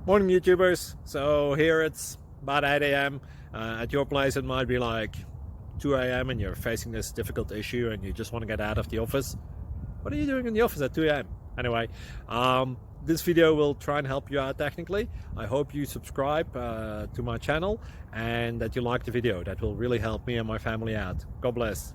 Morning YouTubers. So here it's about 8 a.m. At your place it might be like 2 a.m. and you're facing this difficult issue and you just want to get out of the office. What are you doing in the office at 2 a.m.? Anyway, this video will try and help you out technically. I hope you subscribe to my channel and that you like the video. That will really help me and my family out. God bless.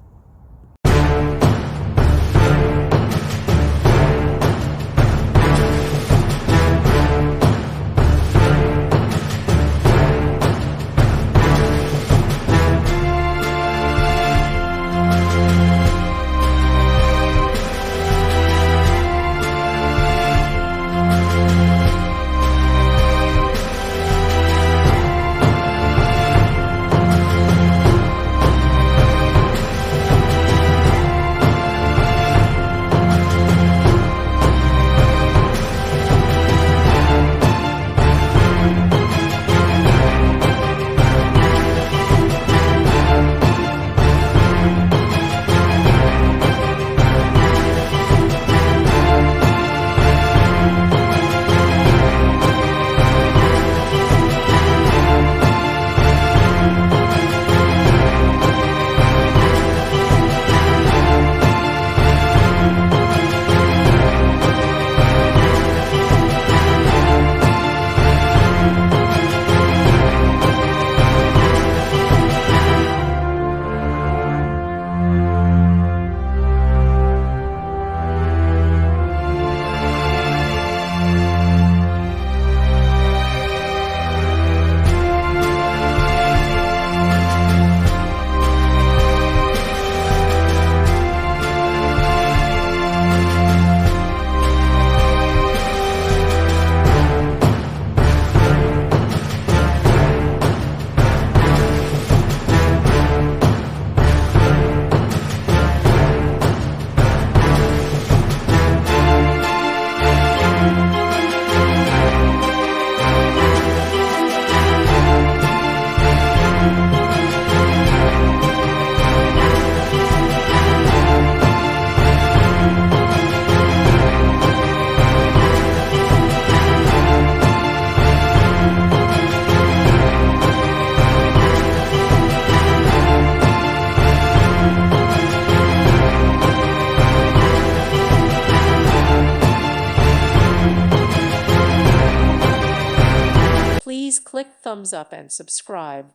Please click thumbs up and subscribe.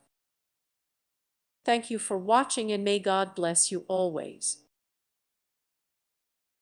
Thank you for watching and may God bless you always.